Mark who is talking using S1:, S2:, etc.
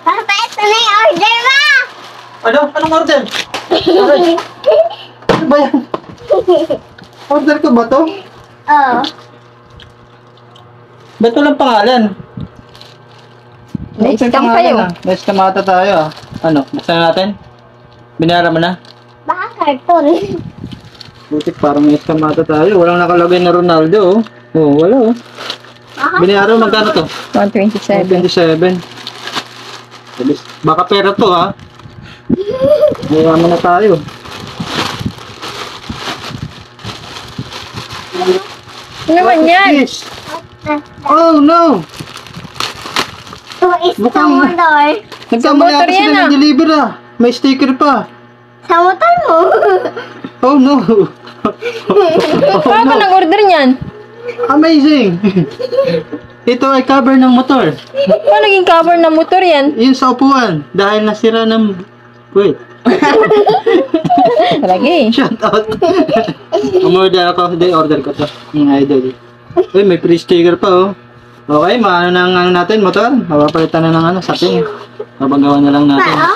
S1: Papa, ito na yung order mo!
S2: Ano? Anong order? Aray, ano ba yan? Order ko ba to?
S1: Oo.
S2: Ba't walang pangalan?
S3: Na-scam kayo.
S2: Na-scam ata tayo ah. Ano? Buksan natin? Binara mo na?
S1: Baka cartoon.
S2: Butik parang na-scam ata tayo. Walang nakalagay na Ronaldo oh. Oh, wala oh. Binara mo magkano to?
S3: 127.
S2: 27. Baka pera to ha. Mayaman na tayo.
S3: Ano naman yan?
S2: Yes. Oh no!
S1: Ito is sa
S2: Mukhang-
S1: motor.
S2: Nagkamali
S3: motor
S2: ata
S3: yan,
S2: sila
S3: ah.
S2: ng deliver ah. May sticker pa.
S1: Sa motor mo.
S2: Oh no!
S3: Paano ka nag-order niyan?
S2: Amazing! Ito ay cover ng motor.
S3: Paano naging cover ng motor yan?
S2: Yun sa upuan. Dahil nasira ng... Wait.
S3: Talaga eh.
S2: Shout out. Umorder ako. Hindi, order ko to. Yung idol. Uy, may free sticker pa oh. Okay, maano na ang ano natin, motor. Mapapalitan na ng ano, saping. Mapagawa na lang natin.
S1: Pao?